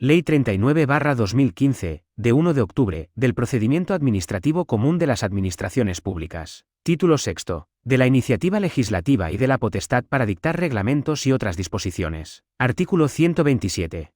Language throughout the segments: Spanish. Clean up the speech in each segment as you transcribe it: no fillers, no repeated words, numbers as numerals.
Ley 39/2015, de 1 de octubre, del Procedimiento Administrativo Común de las Administraciones Públicas. Título sexto. De la iniciativa legislativa y de la potestad para dictar reglamentos y otras disposiciones. Artículo 127.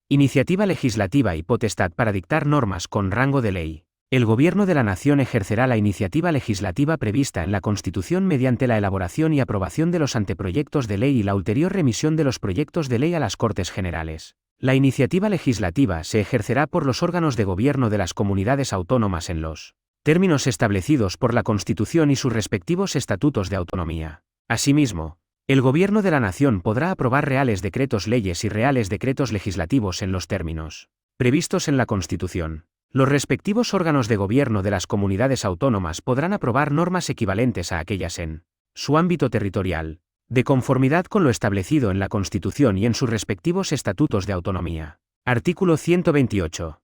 Iniciativa legislativa y potestad para dictar normas con rango de ley. El Gobierno de la Nación ejercerá la iniciativa legislativa prevista en la Constitución mediante la elaboración y aprobación de los anteproyectos de ley y la ulterior remisión de los proyectos de ley a las Cortes Generales. La iniciativa legislativa se ejercerá por los órganos de gobierno de las comunidades autónomas en los términos establecidos por la Constitución y sus respectivos estatutos de autonomía. Asimismo, el Gobierno de la Nación podrá aprobar reales decretos leyes y reales decretos legislativos en los términos previstos en la Constitución. Los respectivos órganos de gobierno de las comunidades autónomas podrán aprobar normas equivalentes a aquellas en su ámbito territorial, de conformidad con lo establecido en la Constitución y en sus respectivos estatutos de autonomía. Artículo 128.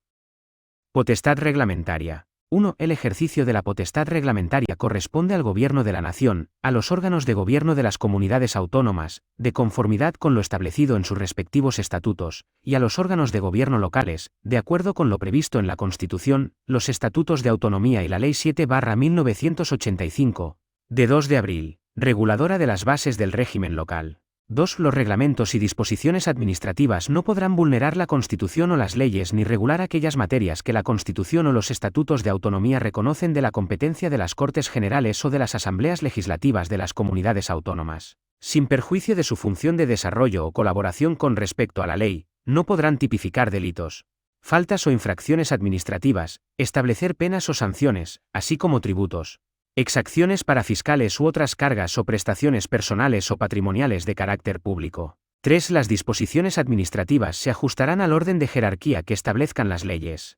Potestad reglamentaria. 1. El ejercicio de la potestad reglamentaria corresponde al Gobierno de la Nación, a los órganos de gobierno de las comunidades autónomas, de conformidad con lo establecido en sus respectivos estatutos, y a los órganos de gobierno locales, de acuerdo con lo previsto en la Constitución, los estatutos de autonomía y la Ley 7/1985, de 2 de abril. Reguladora de las bases del régimen local. 2. Los reglamentos y disposiciones administrativas no podrán vulnerar la Constitución o las leyes ni regular aquellas materias que la Constitución o los estatutos de autonomía reconocen de la competencia de las Cortes Generales o de las Asambleas Legislativas de las comunidades autónomas. Sin perjuicio de su función de desarrollo o colaboración con respecto a la ley, no podrán tipificar delitos, faltas o infracciones administrativas, establecer penas o sanciones, así como tributos, exacciones para fiscales u otras cargas o prestaciones personales o patrimoniales de carácter público. 3. Las disposiciones administrativas se ajustarán al orden de jerarquía que establezcan las leyes.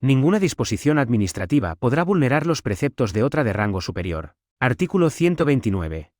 Ninguna disposición administrativa podrá vulnerar los preceptos de otra de rango superior. Artículo 129.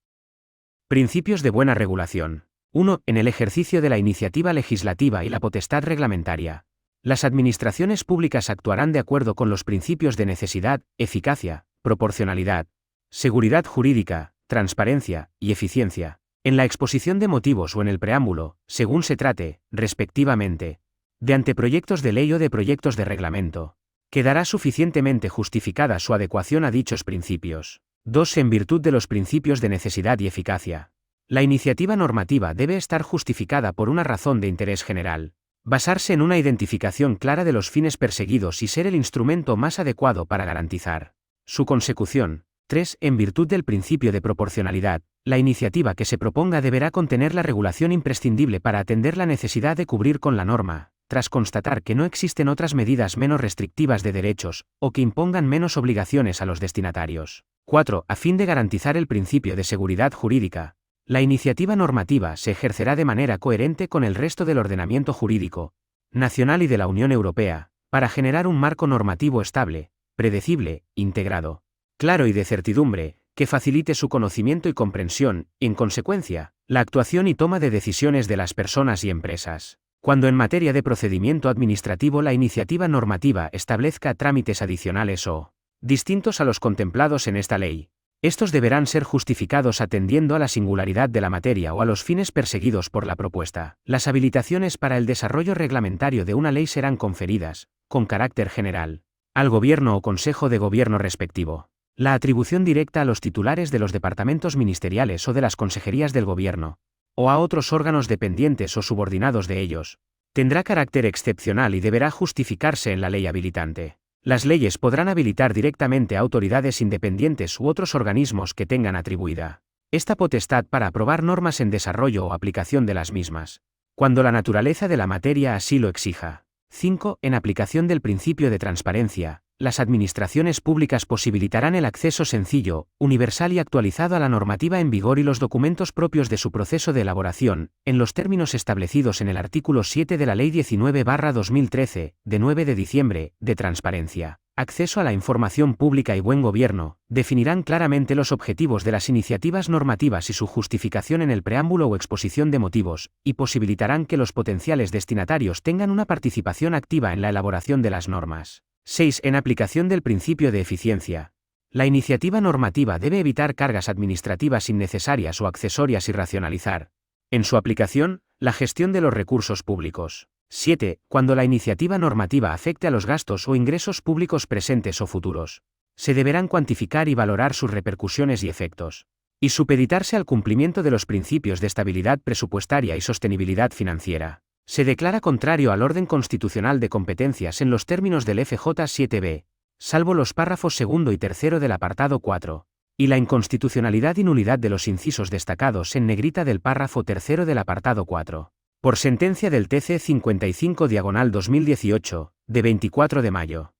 Principios de buena regulación. 1. En el ejercicio de la iniciativa legislativa y la potestad reglamentaria, las administraciones públicas actuarán de acuerdo con los principios de necesidad, eficacia, proporcionalidad, seguridad jurídica, transparencia y eficiencia, en la exposición de motivos o en el preámbulo, según se trate, respectivamente, de anteproyectos de ley o de proyectos de reglamento. Quedará suficientemente justificada su adecuación a dichos principios. 2. En virtud de los principios de necesidad y eficacia. La iniciativa normativa debe estar justificada por una razón de interés general, basarse en una identificación clara de los fines perseguidos y ser el instrumento más adecuado para garantizar su consecución. 3. En virtud del principio de proporcionalidad, la iniciativa que se proponga deberá contener la regulación imprescindible para atender la necesidad de cubrir con la norma, tras constatar que no existen otras medidas menos restrictivas de derechos, o que impongan menos obligaciones a los destinatarios. 4. A fin de garantizar el principio de seguridad jurídica, la iniciativa normativa se ejercerá de manera coherente con el resto del ordenamiento jurídico nacional y de la Unión Europea, para generar un marco normativo estable, predecible, integrado, claro y de certidumbre, que facilite su conocimiento y comprensión, y en consecuencia, la actuación y toma de decisiones de las personas y empresas. Cuando en materia de procedimiento administrativo la iniciativa normativa establezca trámites adicionales o distintos a los contemplados en esta ley, estos deberán ser justificados atendiendo a la singularidad de la materia o a los fines perseguidos por la propuesta. Las habilitaciones para el desarrollo reglamentario de una ley serán conferidas, con carácter general, al Gobierno o Consejo de Gobierno respectivo. La atribución directa a los titulares de los departamentos ministeriales o de las consejerías del Gobierno, o a otros órganos dependientes o subordinados de ellos, tendrá carácter excepcional y deberá justificarse en la ley habilitante. Las leyes podrán habilitar directamente a autoridades independientes u otros organismos que tengan atribuida esta potestad para aprobar normas en desarrollo o aplicación de las mismas, cuando la naturaleza de la materia así lo exija. 5. En aplicación del principio de transparencia, las administraciones públicas posibilitarán el acceso sencillo, universal y actualizado a la normativa en vigor y los documentos propios de su proceso de elaboración, en los términos establecidos en el artículo 7 de la Ley 19/2013, de 9 de diciembre, de transparencia, acceso a la información pública y buen gobierno, definirán claramente los objetivos de las iniciativas normativas y su justificación en el preámbulo o exposición de motivos, y posibilitarán que los potenciales destinatarios tengan una participación activa en la elaboración de las normas. 6. En aplicación del principio de eficiencia, la iniciativa normativa debe evitar cargas administrativas innecesarias o accesorias y racionalizar, en su aplicación, la gestión de los recursos públicos. 7. Cuando la iniciativa normativa afecte a los gastos o ingresos públicos presentes o futuros, se deberán cuantificar y valorar sus repercusiones y efectos, y supeditarse al cumplimiento de los principios de estabilidad presupuestaria y sostenibilidad financiera. Se declara contrario al orden constitucional de competencias en los términos del FJ 7b, salvo los párrafos segundo y tercero del apartado 4, y la inconstitucionalidad y nulidad de los incisos destacados en negrita del párrafo tercero del apartado 4. Por sentencia del TC 55/2018, de 24 de mayo.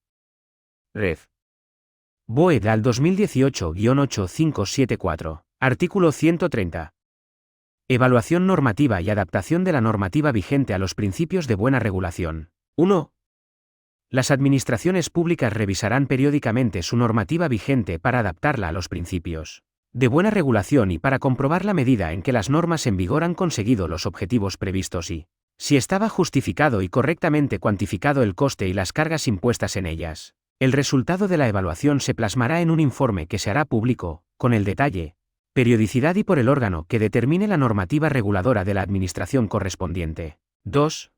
Ref. BOE al 2018-8574, artículo 130. Evaluación normativa y adaptación de la normativa vigente a los principios de buena regulación. 1. Las administraciones públicas revisarán periódicamente su normativa vigente para adaptarla a los principios de buena regulación y para comprobar la medida en que las normas en vigor han conseguido los objetivos previstos y, si estaba justificado y correctamente cuantificado el coste y las cargas impuestas en ellas. El resultado de la evaluación se plasmará en un informe que se hará público, con el detalle, periodicidad y por el órgano que determine la normativa reguladora de la administración correspondiente. 2.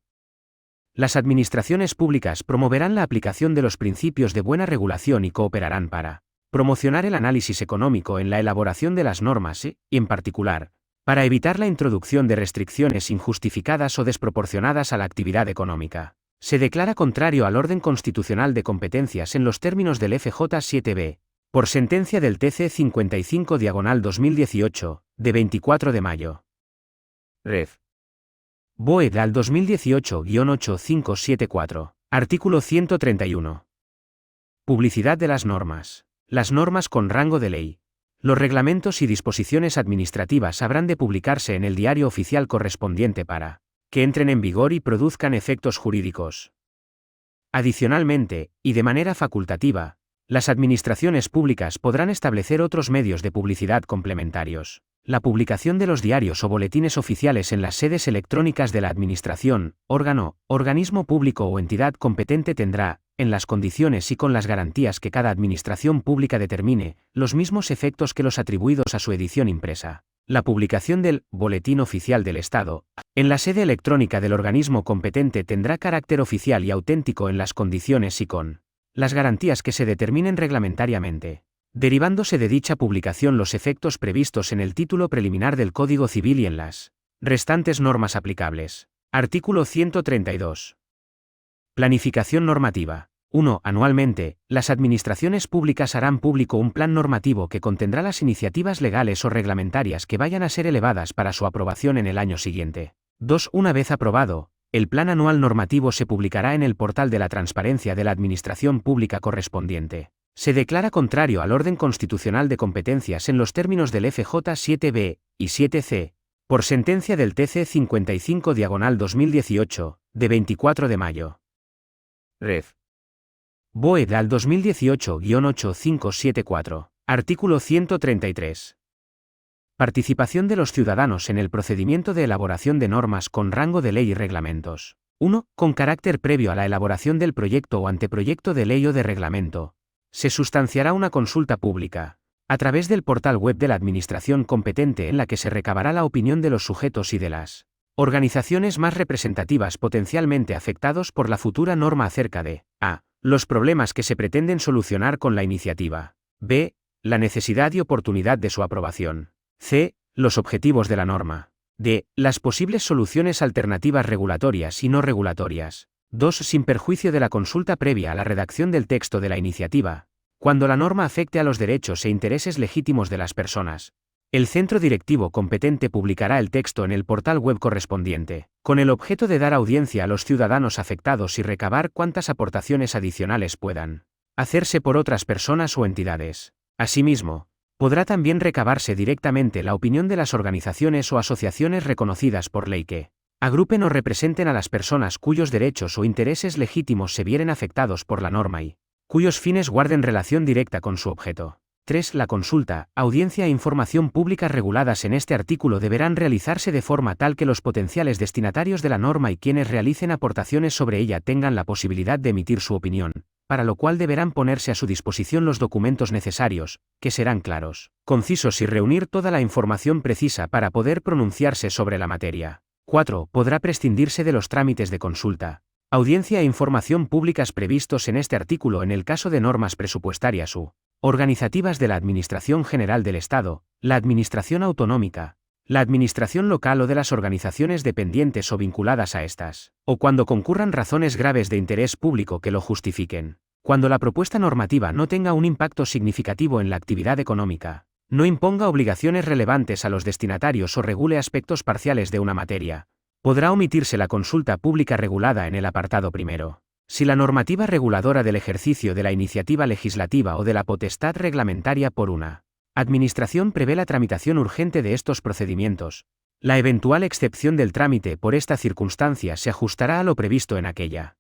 Las administraciones públicas promoverán la aplicación de los principios de buena regulación y cooperarán para promocionar el análisis económico en la elaboración de las normas y, en particular, para evitar la introducción de restricciones injustificadas o desproporcionadas a la actividad económica. Se declara contrario al orden constitucional de competencias en los términos del FJ 7b, por sentencia del TC 55/2018, de 24 de mayo. Ref. BOE al 2018-8574, artículo 131. Publicidad de las normas. Las normas con rango de ley. Los reglamentos y disposiciones administrativas habrán de publicarse en el diario oficial correspondiente para que entren en vigor y produzcan efectos jurídicos. Adicionalmente, y de manera facultativa, las administraciones públicas podrán establecer otros medios de publicidad complementarios. La publicación de los diarios o boletines oficiales en las sedes electrónicas de la Administración, órgano, organismo público o entidad competente tendrá, en las condiciones y con las garantías que cada administración pública determine, los mismos efectos que los atribuidos a su edición impresa. La publicación del Boletín Oficial del Estado, en la sede electrónica del organismo competente tendrá carácter oficial y auténtico en las condiciones y con las garantías que se determinen reglamentariamente, derivándose de dicha publicación los efectos previstos en el título preliminar del Código Civil y en las restantes normas aplicables. Artículo 132. Planificación normativa. 1. Anualmente, las administraciones públicas harán público un plan normativo que contendrá las iniciativas legales o reglamentarias que vayan a ser elevadas para su aprobación en el año siguiente. 2. Una vez aprobado, el plan anual normativo se publicará en el portal de la transparencia de la administración pública correspondiente. Se declara contrario al orden constitucional de competencias en los términos del FJ 7b y 7c, por sentencia del TC 55/2018, de 24 de mayo. Ref. BOE al 2018-8574, artículo 133. Participación de los ciudadanos en el procedimiento de elaboración de normas con rango de ley y reglamentos. 1. Con carácter previo a la elaboración del proyecto o anteproyecto de ley o de reglamento, se sustanciará una consulta pública, a través del portal web de la Administración competente en la que se recabará la opinión de los sujetos y de las organizaciones más representativas potencialmente afectados por la futura norma acerca de a. Los problemas que se pretenden solucionar con la iniciativa. b. La necesidad y oportunidad de su aprobación. c. Los objetivos de la norma. d. Las posibles soluciones alternativas regulatorias y no regulatorias. 2. Sin perjuicio de la consulta previa a la redacción del texto de la iniciativa, cuando la norma afecte a los derechos e intereses legítimos de las personas, el centro directivo competente publicará el texto en el portal web correspondiente, con el objeto de dar audiencia a los ciudadanos afectados y recabar cuantas aportaciones adicionales puedan hacerse por otras personas o entidades. Asimismo, podrá también recabarse directamente la opinión de las organizaciones o asociaciones reconocidas por ley que agrupen o representen a las personas cuyos derechos o intereses legítimos se vieren afectados por la norma y cuyos fines guarden relación directa con su objeto. 3. La consulta, audiencia e información pública reguladas en este artículo deberán realizarse de forma tal que los potenciales destinatarios de la norma y quienes realicen aportaciones sobre ella tengan la posibilidad de emitir su opinión, para lo cual deberán ponerse a su disposición los documentos necesarios, que serán claros, concisos y reunir toda la información precisa para poder pronunciarse sobre la materia. 4. Podrá prescindirse de los trámites de consulta, audiencia e información públicas previstos en este artículo en el caso de normas presupuestarias u organizativas de la Administración General del Estado, la Administración Autonómica, la Administración Local o de las organizaciones dependientes o vinculadas a estas, o cuando concurran razones graves de interés público que lo justifiquen, cuando la propuesta normativa no tenga un impacto significativo en la actividad económica, no imponga obligaciones relevantes a los destinatarios o regule aspectos parciales de una materia, podrá omitirse la consulta pública regulada en el apartado primero. Si la normativa reguladora del ejercicio de la iniciativa legislativa o de la potestad reglamentaria por una Administración prevé la tramitación urgente de estos procedimientos, la eventual excepción del trámite por esta circunstancia se ajustará a lo previsto en aquella